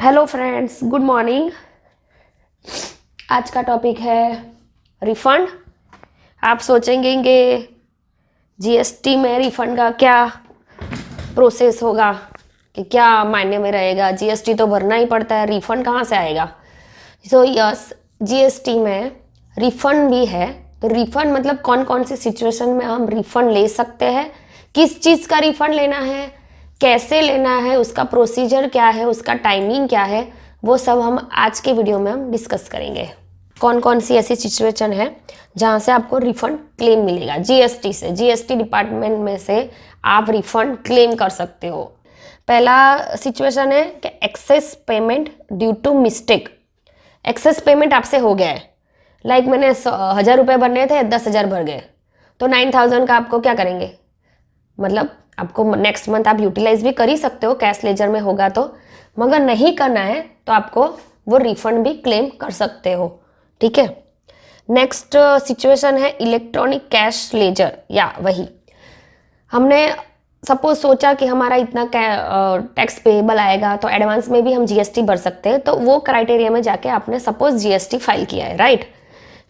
Hello friends, good morning. आज का topic है रिफंड। आप सोचेंगे कि जीएसटी में रिफंड का क्या प्रोसेस होगा, कि क्या मायने में रहेगा। जीएसटी तो भरना ही पड़ता है, रिफंड कहाँ से आएगा। सो यस, जीएसटी में रिफंड भी है। तो रिफंड मतलब कौन कौन सी सिचुएशन में हम रिफंड ले सकते हैं, किस चीज़ का रिफंड लेना है, कैसे लेना है, उसका प्रोसीजर क्या है, उसका टाइमिंग क्या है, वो सब हम आज के वीडियो में हम डिस्कस करेंगे। कौन कौन सी ऐसी सिचुएशन है जहाँ से आपको रिफंड क्लेम मिलेगा जीएसटी से, जीएसटी डिपार्टमेंट में से आप रिफंड क्लेम कर सकते हो। पहला सिचुएशन है कि excess payment due to mistake. Excess payment आपसे हो गया है, लाइक मैंने 1,000 रुपये भरने थे, 10,000 भर गए, तो 9,000 का आपको क्या करेंगे, मतलब आपको नेक्स्ट मंथ आप यूटिलाइज भी कर ही सकते हो कैश लेजर में होगा तो, मगर नहीं करना है तो आपको वो रिफंड भी क्लेम कर सकते हो। ठीक है। नेक्स्ट सिचुएशन है इलेक्ट्रॉनिक कैश लेजर, या वही हमने सपोज सोचा कि हमारा इतना टैक्स पेएबल आएगा तो एडवांस में भी हम जीएसटी भर सकते हैं, तो वो क्राइटेरिया में जाके आपने सपोज जीएसटी फाइल किया है, राइट।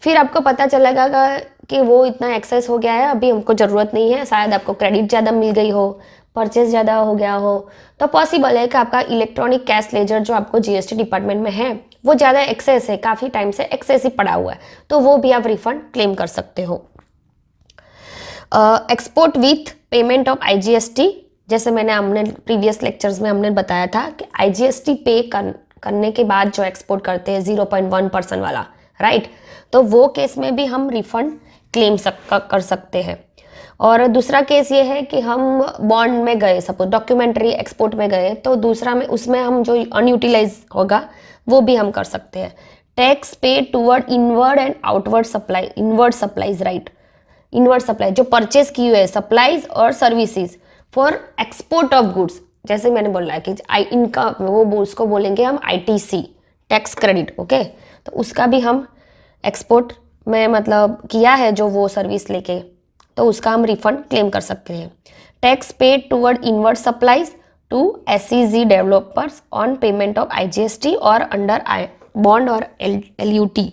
फिर आपको पता चलेगा कि वो इतना एक्सेस हो गया है, अभी हमको ज़रूरत नहीं है, शायद आपको क्रेडिट ज़्यादा मिल गई हो, परचेज ज़्यादा हो गया हो, तो पॉसिबल है कि आपका इलेक्ट्रॉनिक कैश लेजर जो आपको जीएसटी डिपार्टमेंट में है वो ज़्यादा एक्सेस है, काफ़ी टाइम से एक्सेस ही पड़ा हुआ है, तो वो भी आप रिफंड क्लेम कर सकते हो। Export with payment of IGST, जैसे हमने प्रीवियस लेक्चर्स में हमने बताया था कि आईजीएसटी पे करने के बाद जो एक्सपोर्ट करते हैं 0.1% वाला, राइट, तो वो केस में भी हम रिफंड क्लेम कर सकते हैं। और दूसरा केस ये है कि हम बॉन्ड में गए, सपोज डॉक्यूमेंट्री एक्सपोर्ट में गए, तो दूसरा में उसमें हम जो अनयूटिलाइज होगा वो भी हम कर सकते हैं। टैक्स पे toward inward and outward supply, inward supplies, right, inward supply जो परचेज की हुई है सप्लाईज और services for export of goods, जैसे मैंने बोला है कि इनका वो उसको बोलेंगे हम आईटीसी, टैक्स क्रेडिट, ओके। तो उसका भी हम एक्सपोर्ट में मतलब किया है जो वो सर्विस लेके, तो उसका हम रिफंड क्लेम कर सकते हैं। Tax paid toward inward supplies to SEZ developers on payment of IGST और अंडर बॉन्ड और एलयूटी।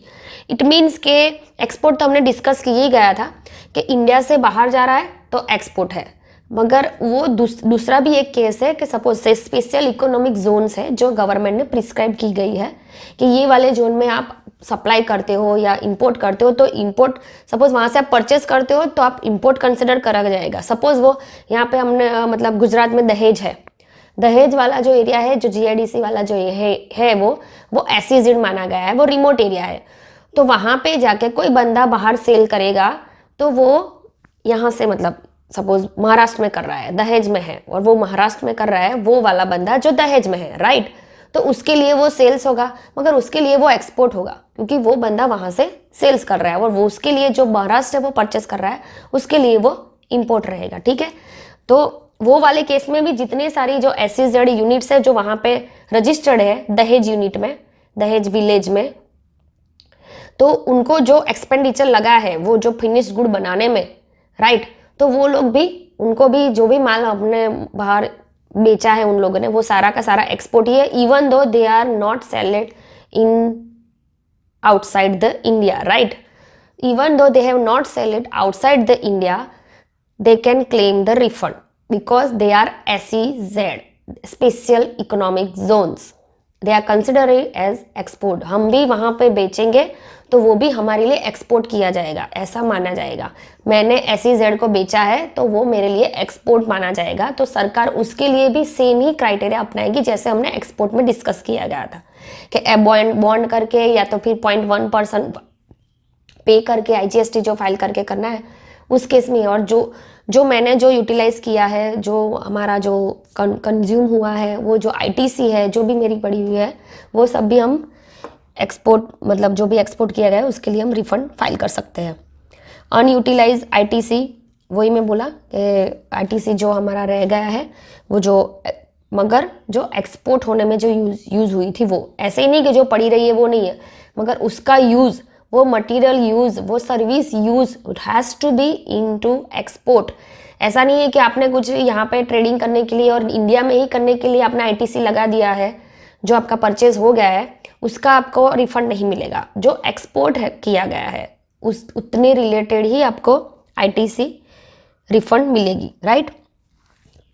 इट मीन्स के एक्सपोर्ट तो हमने डिस्कस किया ही गया था कि इंडिया से बाहर जा रहा है तो एक्सपोर्ट है, मगर वो दूसरा भी एक केस है कि सपोज से स्पेशल इकोनॉमिक जोन्स है जो गवर्नमेंट ने प्रिस्क्राइब की गई है कि ये वाले जोन में आप सप्लाई करते हो या इंपोर्ट करते हो, तो इंपोर्ट सपोज वहाँ से आप परचेज करते हो तो आप इंपोर्ट कंसिडर करा जाएगा। सपोज वो यहाँ पे हमने मतलब गुजरात में दहेज है, दहेज वाला जो एरिया है, जो जीआईडीसी वाला जो है वो एसईजेड माना गया है, वो रिमोट एरिया है, तो वहाँ पे जाके कोई बंदा बाहर सेल करेगा तो वो यहाँ से मतलब सपोज महाराष्ट्र में कर रहा है, दहेज में है, और वो महाराष्ट्र में कर रहा है वो वाला बंदा जो दहेज में है, राइट, तो उसके लिए वो सेल्स होगा, मगर उसके लिए वो एक्सपोर्ट होगा क्योंकि वो बंदा वहाँ से सेल्स कर रहा है, और वो उसके लिए जो महाराष्ट्र है वो परचेस कर रहा है, उसके लिए वो इम्पोर्ट रहेगा। ठीक है। तो वो वाले केस में भी जितने सारी जो एसईजेड यूनिट्स है जो वहाँ पे रजिस्टर्ड है दहेज यूनिट में, दहेज विलेज में, तो उनको जो एक्सपेंडिचर लगा है वो जो फिनिश्ड गुड बनाने में, राइट, तो वो लोग भी, उनको भी जो भी माल अपने बाहर बेचा है उन लोगों ने वो सारा का सारा एक्सपोर्ट ही है, even though they are not sold in outside the India, right, even though they have not sold outside the India, they can claim the refund because they are SEZ, special economic zones, they are considered as export। हम भी वहाँ पे बेचेंगे तो वो भी हमारे लिए एक्सपोर्ट किया जाएगा, ऐसा माना जाएगा। मैंने SEZ को बेचा है तो वो मेरे लिए एक्सपोर्ट माना जाएगा, तो सरकार उसके लिए भी सेम ही क्राइटेरिया अपनाएगी जैसे हमने एक्सपोर्ट में डिस्कस किया गया था कि बॉन्ड करके या तो फिर 0.1% पे करके आईजीएसटी जो फाइल करके करना है उस केस में। और जो मैंने जो यूटिलाइज किया है, जो हमारा जो कंज्यूम हुआ है, वो जो आईटीसी है जो भी मेरी पड़ी हुई है, वो सब भी हम एक्सपोर्ट मतलब जो भी एक्सपोर्ट किया गया है उसके लिए हम रिफंड फाइल कर सकते हैं। अनयूटिलाइज आईटीसी, वही मैं बोला कि आईटीसी जो हमारा रह गया है वो जो, मगर जो एक्सपोर्ट होने में जो यूज़ हुई थी वो, ऐसे ही नहीं कि जो पड़ी रही है वो नहीं है, मगर उसका यूज़, वो मटेरियल यूज़, वो service use, it has to be into export. ऐसा नहीं है कि आपने कुछ यहाँ पे ट्रेडिंग करने के लिए और इंडिया में ही करने के लिए आपने आईटीसी लगा दिया है, जो आपका परचेज हो गया है उसका आपको रिफंड नहीं मिलेगा। जो एक्सपोर्ट किया गया है उस उतने रिलेटेड ही आपको आईटीसी रिफंड मिलेगी, right.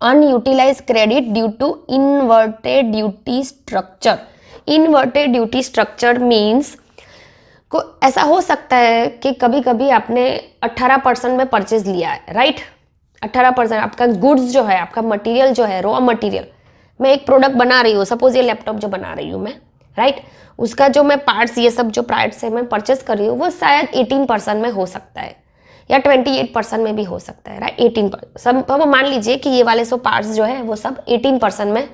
Unutilised credit due to inverted duty structure. Inverted duty structure means को ऐसा हो सकता है कि कभी कभी आपने 18% में परचेज लिया है, राइट। 18% आपका गुड्स जो है, आपका मटेरियल जो है, रॉ मटेरियल, मैं एक प्रोडक्ट बना रही हूँ, सपोज ये लैपटॉप जो बना रही हूँ मैं, राइट, उसका जो मैं पार्ट्स ये सब जो प्राइस से मैं परचेज कर रही हूँ वो शायद 18% में हो सकता है या 28% में भी हो सकता है, राइट। 18% सब, अब मान लीजिए कि ये वाले सब पार्ट्स जो है वो सब 18% में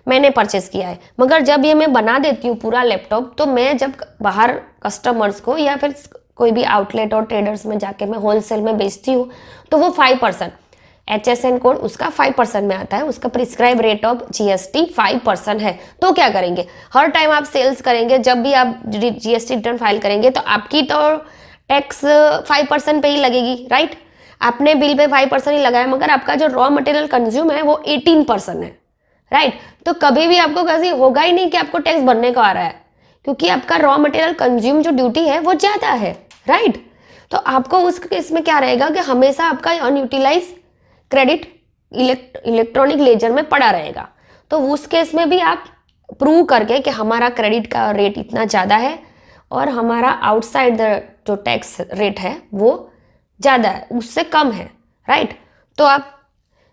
मैंने परचेज किया है। मगर जब ये मैं बना देती हूँ पूरा लैपटॉप, तो मैं जब बाहर कस्टमर्स को या फिर कोई भी आउटलेट और ट्रेडर्स में जाके मैं होलसेल में बेचती हूँ तो वो 5%, HSN कोड उसका 5% में आता है, उसका प्रिस्क्राइब रेट ऑफ GST 5% है। तो क्या करेंगे, हर टाइम आप सेल्स करेंगे, जब भी आप GST रिटर्न फाइल करेंगे तो आपकी तो टैक्स 5% पे ही लगेगी, राइट। आपने बिल पे 5% ही लगाया, मगर आपका जो रॉ मटेरियल कंज्यूम है वो 18% है, राइट। तो कभी भी आपको कभी होगा ही नहीं कि आपको टैक्स भरने को आ रहा है, क्योंकि आपका रॉ मटेरियल कंज्यूम जो ड्यूटी है वो ज़्यादा है, राइट। तो आपको उस केस में क्या रहेगा कि हमेशा आपका अनयूटिलाइज क्रेडिट इलेक्ट्रॉनिक लेजर में पड़ा रहेगा। तो उस केस में भी आप प्रूव करके कि हमारा क्रेडिट का रेट इतना ज़्यादा है और हमारा आउटसाइड द जो टैक्स रेट है वो ज़्यादा है, उससे कम है, राइट, तो आप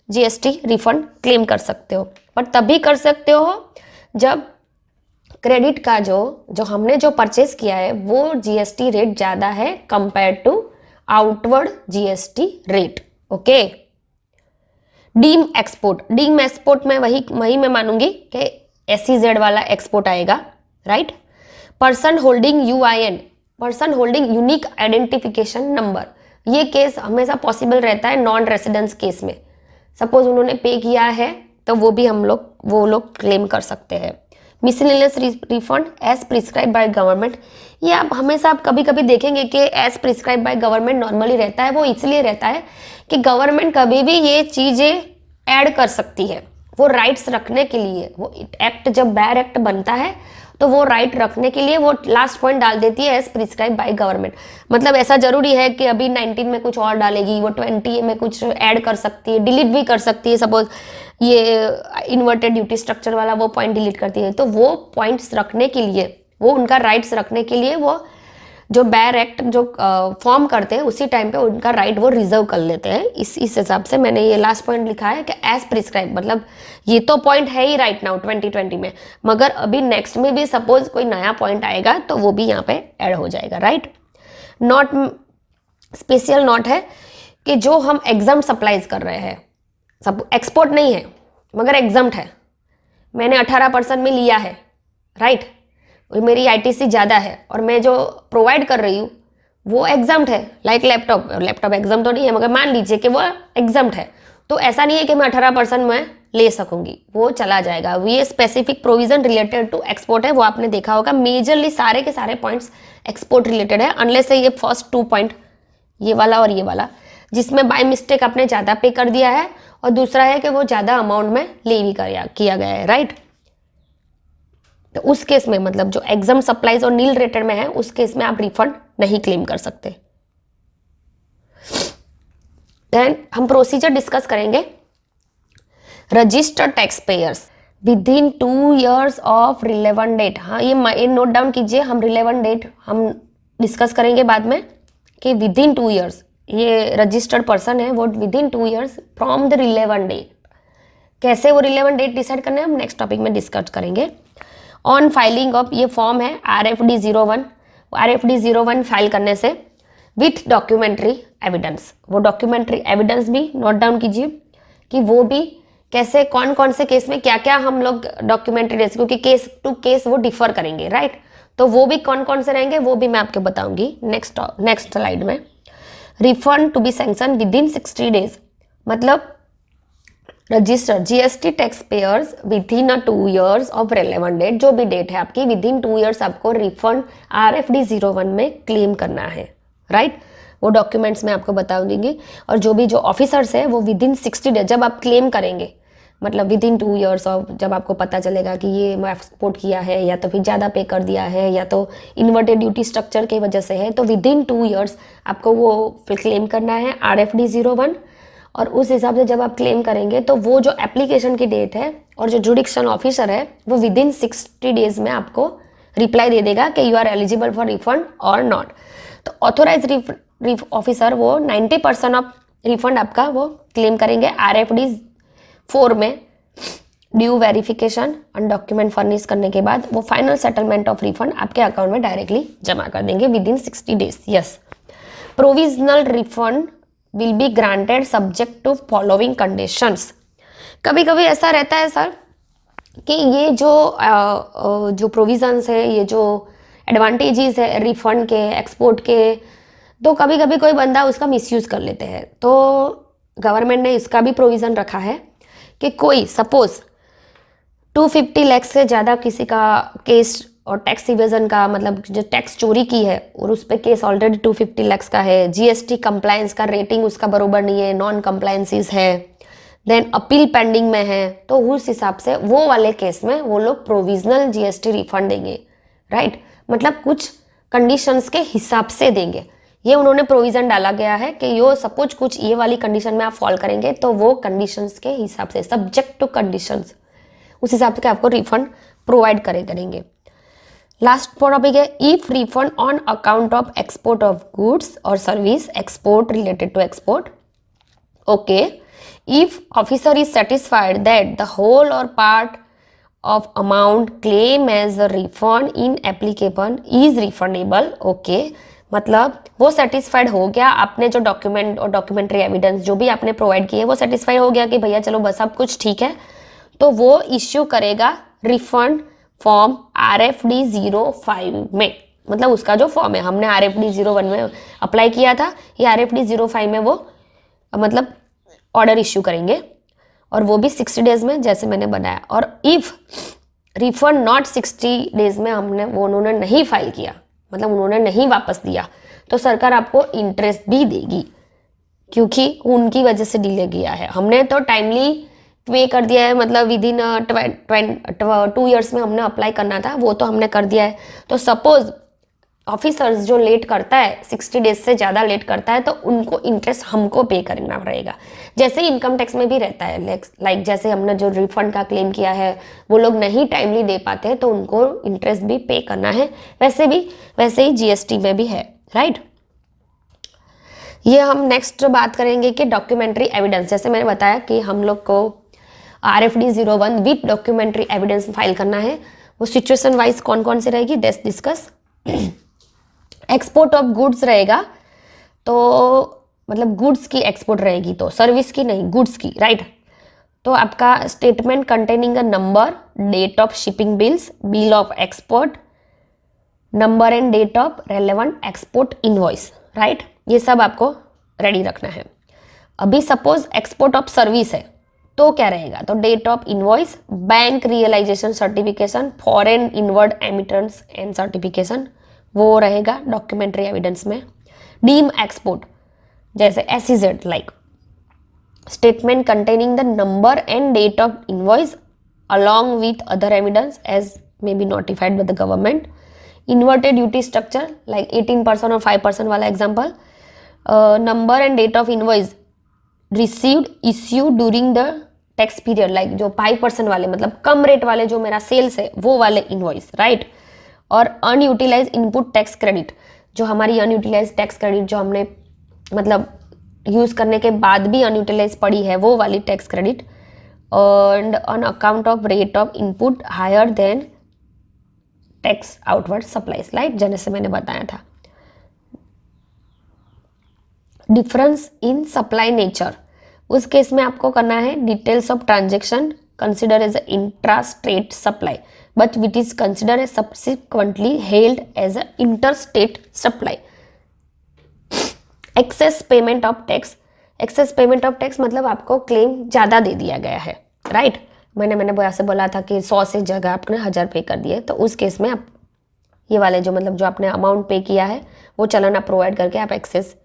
GST रिफंड क्लेम कर सकते हो। पर तभी कर सकते हो जब क्रेडिट का जो हमने जो परचेज किया है वो GST रेट ज़्यादा है compare to outward GST rate, okay. Deem export में वही मैं मानूंगी कि SEZ वाला एक्सपोर्ट आएगा, right. Person holding UIN, person holding unique identification number, ये केस हमेशा पॉसिबल रहता है नॉन रेसिडेंस केस में। सपोज उन्होंने पे किया है तो वो भी वो लोग क्लेम कर सकते हैं। Miscellaneous refund as prescribe by government, ये आप हमेशा कभी कभी देखेंगे कि as prescribe by government normally रहता है, वो इसलिए रहता है कि गवर्नमेंट कभी भी ये चीज़ें ऐड कर सकती है, वो राइट्स रखने के लिए। वो एक्ट जब बैर एक्ट बनता है तो वो राइट रखने के लिए वो लास्ट पॉइंट डाल देती है एज प्रिस्क्राइब बाय गवर्नमेंट। मतलब ऐसा जरूरी है कि अभी 19 में कुछ और डालेगी, वो 20 में कुछ ऐड कर सकती है, डिलीट भी कर सकती है। सपोज ये इन्वर्टेड ड्यूटी स्ट्रक्चर वाला वो पॉइंट डिलीट करती है, तो वो पॉइंट्स रखने के लिए, वो उनका राइट्स रखने के लिए वो जो बैर एक्ट जो फॉर्म करते हैं उसी टाइम पे उनका राइट वो रिजर्व कर लेते हैं। इस हिसाब से मैंने ये लास्ट पॉइंट लिखा है कि एज प्रिस्क्राइब, मतलब ये तो पॉइंट है ही राइट नाउ 2020 में, मगर अभी नेक्स्ट में भी सपोज कोई नया पॉइंट आएगा तो वो भी यहाँ पे ऐड हो जाएगा, राइट। नॉट स्पेशल नॉट है कि जो हम एग्जाम सप्लाईज कर रहे हैं, सब एक्सपोर्ट नहीं है मगर एग्जाम्ट है, मैंने 18% में लिया है, राइट, और मेरी ITC ज़्यादा है और मैं जो प्रोवाइड कर रही हूँ वो एग्जाम्ट है, लाइक लैपटॉप एग्जाम तो नहीं है मगर मान लीजिए कि वो एग्जाम्ट है, तो ऐसा नहीं है कि मैं 18% में ले सकूंगी, वो चला जाएगा। ये specific provision related to export है, वो आपने देखा होगा। मेजरली सारे के सारे पॉइंट्स एक्सपोर्ट रिलेटेड है, अनलेस से ये फर्स्ट 2 पॉइंट, ये वाला और ये वाला, जिसमें बाय मिस्टेक आपने ज़्यादा पे कर दिया है, और दूसरा है कि वो ज़्यादा अमाउंट में ले भी किया गया है, राइट। तो उस केस में मतलब जो एग्जाम सप्लाईज और नील रेटेड में है उस केस में आप रिफंड नहीं क्लेम कर सकते। देन हम प्रोसीजर डिस्कस करेंगे। Registered tax payers within 2 years of relevant date, हाँ ये नोट डाउन कीजिए, हम रिलेवेंट डेट हम डिस्कस करेंगे बाद में कि विद इन 2 years ये रजिस्टर्ड पर्सन है वो within 2 years from the relevant date. कैसे वो रिलेवेंट डेट डिसाइड करना है हम नेक्स्ट टॉपिक में डिस्कस करेंगे। ऑन फाइलिंग ऑफ, ये फॉर्म है RFD 01, RFD 01 फाइल करने से विथ डॉक्यूमेंट्री एविडेंस, वो डॉक्यूमेंट्री एविडेंस भी नोट डाउन कीजिए कि वो भी कैसे, कौन कौन से केस में क्या क्या हम लोग डॉक्यूमेंट्री दे, क्योंकि केस टू केस वो डिफर करेंगे, राइट। तो वो भी कौन कौन से रहेंगे वो भी मैं आपको बताऊंगी नेक्स्ट स्लाइड में। Refund to be sanction within 60 days, मतलब register GST tax payers within 2 years of relevant date, जो भी डेट है आपकी विद इन 2 years आपको रिफंड RFD 01 में क्लेम करना है, राइट। वो डॉक्यूमेंट्स मैं आपको बता दूंगी। और जो ऑफिसर्स है वो विद इन 60 days जब आप क्लेम करेंगे मतलब विद इन 2 ईयर्स ऑफ जब आपको पता चलेगा कि ये मैं एक्सपोर्ट किया है या तो फिर ज़्यादा पे कर दिया है या तो इन्वर्टेड ड्यूटी स्ट्रक्चर की वजह से है, तो विद इन 2 ईयर्स आपको वो फिर क्लेम करना है RFD 01। और उस हिसाब से जब आप क्लेम करेंगे तो वो जो एप्लीकेशन की डेट है और जो जुडिक्शन ऑफिसर है वो विद इन 60 डेज में आपको रिप्लाई दे देगा कि you are eligible for refund और नॉट। तो ऑथोराइज ऑफिसर वो 90% ऑफ रिफंड आपका वो क्लेम करेंगे RFD 4 में ड्यू वेरिफिकेशन और डॉक्यूमेंट फर्निश करने के बाद वो फाइनल सेटलमेंट ऑफ रिफंड आपके अकाउंट में डायरेक्टली जमा कर देंगे within 60 days. Yes, provisional refund will be granted subject to following conditions. कभी कभी ऐसा रहता है सर कि ये जो प्रोविजंस है, ये जो एडवांटेजेस है रिफंड के, एक्सपोर्ट के, तो कभी कभी कोई बंदा उसका मिसयूज़ कर लेते हैं। तो गवर्नमेंट ने इसका भी प्रोविज़न रखा है कि कोई सपोज 250 लाख से ज़्यादा किसी का केस और टैक्स इवेजन का, मतलब जो टैक्स चोरी की है और उस पर केस ऑलरेडी 250 लाख का है, GST कंप्लायंस का रेटिंग उसका बरोबर नहीं है, नॉन कंप्लायंसिस है, देन अपील पेंडिंग में है, तो उस हिसाब से वो वाले केस में वो लोग प्रोविजनल GST रिफंड देंगे, राइट। मतलब कुछ कंडीशंस के हिसाब से देंगे। ये उन्होंने प्रोविज़न डाला गया है कि यो सपोज कुछ ये वाली कंडीशन में आप फॉल करेंगे तो वो कंडीशंस के हिसाब से, सब्जेक्ट टू कंडीशंस, उस हिसाब से आपको रिफंड प्रोवाइड करेंगे। लास्ट टॉपिक है if refund on account of export of goods और service, export related to export. Okay, if officer is satisfied that the whole और part of amount claim as a refund in applicable is refundable। Okay, मतलब वो satisfied हो गया, आपने जो document और documentary evidence जो भी आपने प्रोवाइड किए वो सेटिस्फाई हो गया कि भैया चलो बस सब कुछ ठीक है, तो वो इश्यू करेगा रिफंड फॉर्म RFD 05 में। मतलब उसका जो फॉर्म है, हमने RFD 01 में अप्लाई किया था, ये RFD 05 में वो मतलब ऑर्डर इश्यू करेंगे और वो भी 60 डेज में जैसे मैंने बनाया। और इफ रिफंड नॉट 60 डेज में हमने वो उन्होंने नहीं फाइल किया, मतलब उन्होंने नहीं वापस दिया, तो सरकार आपको इंटरेस्ट भी देगी क्योंकि उनकी वजह से डिले किया है। हमने तो टाइमली पे कर दिया है, मतलब विद इन 2 ईयर्स में हमने अप्लाई करना था, वो तो हमने कर दिया है। तो सपोज ऑफिसर्स जो लेट करता है, 60 डेज से ज़्यादा लेट करता है, तो उनको इंटरेस्ट हमको पे करना पड़ेगा। जैसे इनकम टैक्स में भी रहता है, लाइक जैसे हमने जो रिफंड का क्लेम किया है वो लोग नहीं टाइमली दे पाते तो उनको इंटरेस्ट भी पे करना है, वैसे ही GST में भी है, राइट। ये हम नेक्स्ट बात करेंगे कि डॉक्यूमेंट्री एविडेंस। जैसे मैंने बताया कि हम लोग को RFD 01 with documentary evidence file करना है। वो सिचुएशन वाइज कौन कौन से रहेगी डिस्कस। एक्सपोर्ट ऑफ गुड्स रहेगा, तो मतलब गुड्स की एक्सपोर्ट रहेगी, तो सर्विस की नहीं, गुड्स की, राइट। तो आपका statement containing a number, date of shipping bills, bill of export, number and date of relevant export invoice, right. ये सब आपको रेडी रखना है। अभी सपोज एक्सपोर्ट ऑफ सर्विस है तो क्या रहेगा, तो date of invoice, bank realisation certification, foreign inward remittance and certification, वो रहेगा डॉक्यूमेंट्री एविडेंस में। डीम एक्सपोर्ट जैसे SEZ, like statement containing the number and date of invoice along with other evidence as may be notified by the government. Inverted duty structure like 18% और 5% वाला example. Number and date of invoice received issue during the tax period, like जो 5% वाले, मतलब कम rate वाले जो मेरा sales है वो वाले इनवॉइस, राइट। और अनयूटिलाइज इनपुट टैक्स क्रेडिट, जो हमारी अनयूटिलाइज टैक्स क्रेडिट जो हमने मतलब यूज़ करने के बाद भी अनयूटिलाइज पड़ी है, वो वाली tax credit. And on account of rate of input higher than tax outward supplies, like जैसे मैंने बताया था। डिफरेंस इन सप्लाई नेचर, उस केस में आपको करना है details of transaction consider as intra state supply but which is considered as subsequently held as an interstate supply। excess payment of tax, excess payment of tax मतलब आपको claim ज़्यादा दे दिया गया है, राइट। मैंने ऐसे बोला था कि 100 से जगह आपने 1000 पे कर दिए, तो उस केस में आप ये वाले जो मतलब जो आपने अमाउंट पे किया है वो चलान आप प्रोवाइड करके आप एक्सेस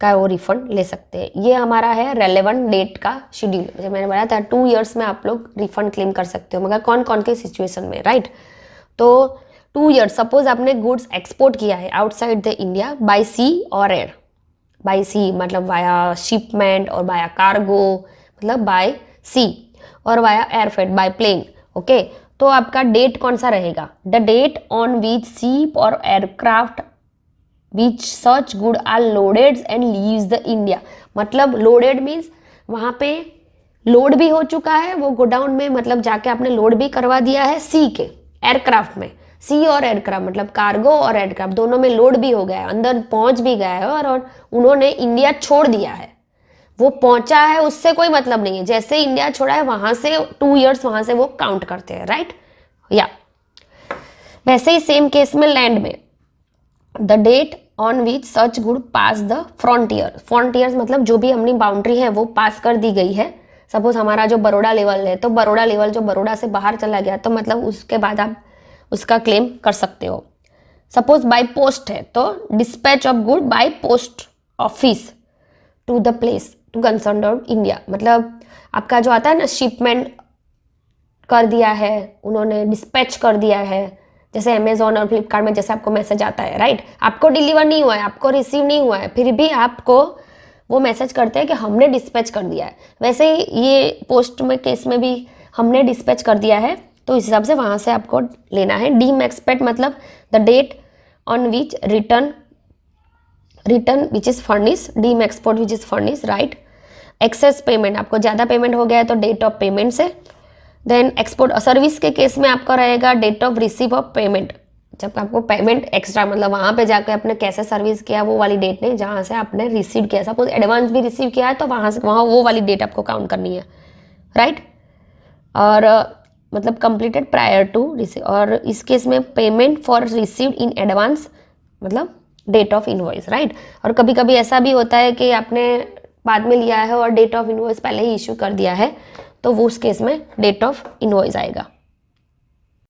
का वो रिफंड ले सकते हैं। ये हमारा है रेलेवेंट डेट का शेड्यूल। जैसे मैंने बताया था 2 ईयर्स में आप लोग रिफंड क्लेम कर सकते हो, मगर कौन कौन के सिचुएशन में, राइट। तो 2 ईयर्स, सपोज आपने गुड्स एक्सपोर्ट किया है outside the India by sea और एयर। बाय सी मतलब वाया शिपमेंट, और वाया कार्गो मतलब बाय सी, और via airfreight by plane, okay. तो आपका डेट कौन सा रहेगा? The date on which ship और aircraft which such good are loaded and leaves the India. मतलब लोडेड मीन्स वहाँ पे लोड भी हो चुका है वो गोडाउन में, मतलब जाके आपने लोड भी करवा दिया है सी के एयरक्राफ्ट में। सी और एयरक्राफ्ट मतलब कार्गो और एयरक्राफ्ट दोनों में लोड भी हो गया है, अंदर पहुंच भी गया है, और उन्होंने इंडिया छोड़ दिया है। वो पहुंचा है उससे कोई मतलब नहीं है, जैसे इंडिया छोड़ा है वहां से 2 ईयर्स वहां से वो काउंट करते हैं, राइट। या वैसे ही सेम केस में लैंड में the date on which such good pass the frontier. Frontiers मतलब जो भी अपनी बाउंड्री है वो पास कर दी गई है। सपोज हमारा जो बड़ौदा लेवल है, तो बड़ौदा लेवल जो बड़ौदा से बाहर चला गया, तो मतलब उसके बाद आप उसका क्लेम कर सकते हो। सपोज बाय पोस्ट है तो dispatch of good by post office to the place to concern India. मतलब आपका जो आता है ना शिपमेंट कर दिया है उन्होंने, डिस्पैच कर दिया है, जैसे अमेजोन और फ्लिपकार्ट में जैसे आपको मैसेज आता है, राइट। आपको डिलीवर नहीं हुआ है, आपको रिसीव नहीं हुआ है, फिर भी आपको वो मैसेज करते हैं कि हमने डिस्पैच कर दिया है। वैसे ही ये पोस्ट में केस में भी हमने डिस्पैच कर दिया है, तो इस हिसाब से वहाँ से आपको लेना है। डीम एक्सपेक्ट मतलब the date on which return which is furnish, deem export which is furnish, right. Excess payment, आपको ज़्यादा पेमेंट हो गया है तो डेट ऑफ पेमेंट से। देन एक्सपोर्ट सर्विस के केस में आपका रहेगा date of receive of payment, जब आपको पेमेंट एक्स्ट्रा मतलब वहाँ पे जाकर आपने कैसे सर्विस किया वो वाली डेट नहीं, जहाँ से आपने रिसीव किया। सपोज एडवांस भी रिसीव किया है तो वहाँ से वहाँ वो वाली डेट आपको काउंट करनी है, राइट। और मतलब कंप्लीटेड प्रायर टू रिसीव, और इस केस में payment for received in advance मतलब डेट ऑफ इनवॉइस, राइट। और कभी कभी ऐसा भी होता है कि आपने बाद में लिया है और डेट ऑफ इनवॉइस पहले ही इशू कर दिया है, तो वो उस केस में डेट ऑफ इनवॉइस आएगा।